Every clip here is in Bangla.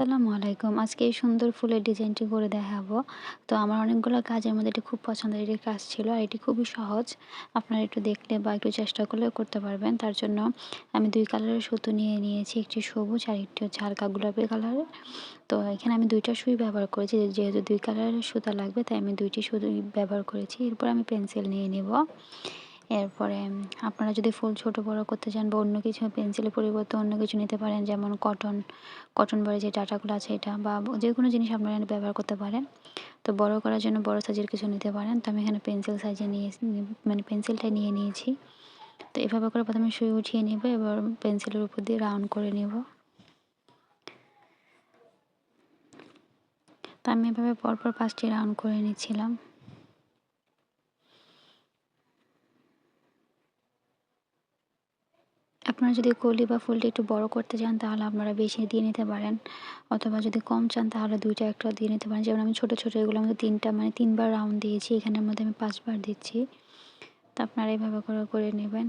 আসসালামু আলাইকুম। আজকে এই সুন্দর ফুলের ডিজাইনটি করে দেখাবো। তো আমার অনেকগুলো কাজের মধ্যে এটি খুব পছন্দের একটি কাজ ছিল। আর এটি খুবই সহজ। আপনারা একটু দেখলে বা একটু চেষ্টা করলেও করতে পারবেন। তার জন্য আমি ২ কালারের সুতো নিয়ে নিয়েছি। একটি সবুজ আর একটি হচ্ছে হালকা গোলাপি কালারের। তো এখানে আমি ২ টা সুই ব্যবহার করেছি। যেহেতু ২ কালারের সুতা লাগবে তাই আমি ২ টি সুই ব্যবহার করেছি। এরপর আমি পেন্সিল নিয়ে নিব। এরপরে আপনারা যদি ফুল ছোট বড় করতে চান বা অন্য কিছু পেন্সিলের পরিবর্তে অন্য কিছু নিতে পারেন, যেমন কটন বারে যে ডাটাগুলো আছে এটা বা যেকোনো জিনিস আপনারা ব্যবহার করতে পারেন। তো বড় করার জন্য বড় সাইজের কিছু নিতে পারেন। তো আমি এখানে পেন্সিল সাইজে মানে পেন্সিলটা নিয়ে নিয়েছি। তো এভাবে করে প্রথমে সুই উঠিয়ে নেব, এবার পেন্সিলের উপর দিয়ে রাউন্ড করে নেব। তো আমি এভাবে পরপর 5টি রাউন্ড করে নিচ্ছিলাম। আপনারা যদি কলি বা ফুলটা একটু বড় করতে চান তাহলে আপনারা বেশি দিয়ে নিতে পারেন, অথবা যদি কম চান তাহলে 2টা 1টা দিয়ে নিতে পারেন। যেমন আমি ছোট ছোট এগুলোর মধ্যে 3টা মানে 3 বার রাউন্ড দিয়েছি, এখানের মধ্যে আমি 5 বার দিচ্ছি। তো আপনারা এভাবে করে করে নেবেন।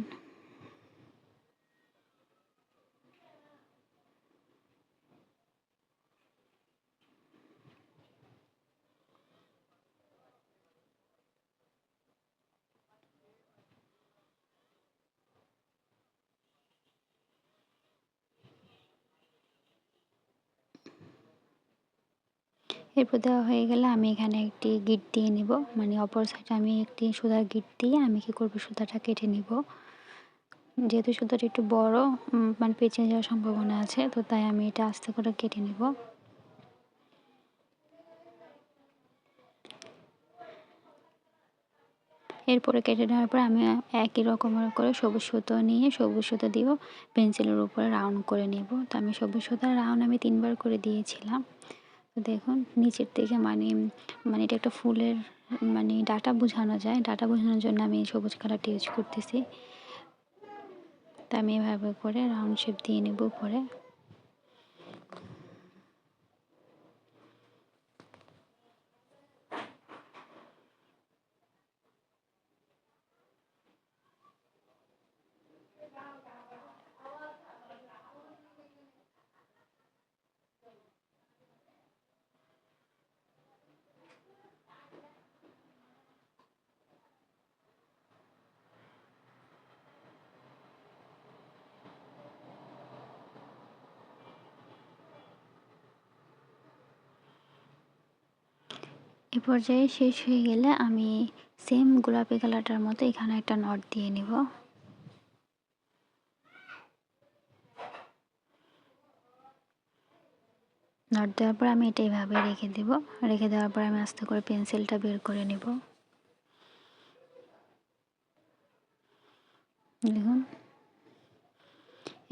এরপর দেওয়া হয়ে গেলে আমি এখানে একটি গিঁট দিয়ে নিব, মানে অপর সাইডে আমি একটি সুতার গিঁট দিয়ে আমি কি করব, সুতাটা কেটে নিব। যেহেতু সুতাটা একটু বড়, মানে পেঁচিয়ে যাওয়ার সম্ভাবনা আছে, তো তাই আমি এটা আস্তে করে কেটে নিব। এরপরে কেটে নেওয়ার পর আমি একই রকমের করে সবুজ সুতো নিয়ে সবুজ সুতো দিয়েও পেন্সিলের উপরে রাউন্ড করে নেব। তো আমি সবুজ সুতার রাউন্ড আমি 3 বার করে দিয়েছিলাম। তো দেখুন নিচের দিকে মানে এটা একটা ফুলের মানে ডাঁটা বোঝানো যায়। ডাঁটা বোঝানোর জন্য আমি এই সবুজ কালারটা ইউজ করতেছি। তো আমি এভাবে করে রাউন্ড শেপ দিয়ে নেব উপরে। এ পর্যায়ে শেষ হয়ে গেলে আমি সেম গোলাপি কালারটার মতো এখানে একটা নট দিয়ে নিব। নট দেওয়ার পর আমি এটা এভাবে রেখে দেব। রেখে দেওয়ার পর আমি আস্তে করে পেন্সিলটা বের করে নেব। দেখুন,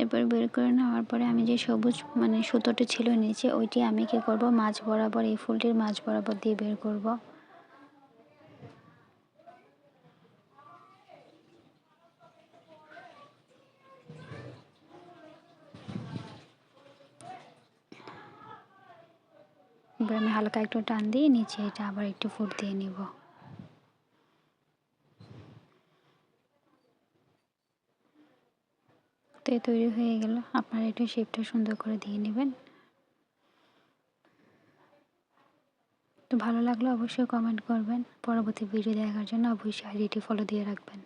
এরপর বের করে নেওয়ার পরে আমি যে সবুজ মানে সুতোটি ছিল নিচে, ওইটি আমি কী করব, মাঝ বরাবর এই ফুলটির মাঝ বরাবর দিয়ে বের করব। এবার আমি হালকা একটু টান দিয়ে নিচে এটা আবার একটু ফুট দিয়ে নিব। তো এই তৈরি হয়ে গেল। আপনারা একটু শেপটা সুন্দর করে দিয়ে নেবেন। তো ভালো লাগলে অবশ্যই কমেন্ট করবেন। পরবর্তী ভিডিও দেখার জন্য অবশ্যই আইডিটি ফলো দিয়ে রাখবেন।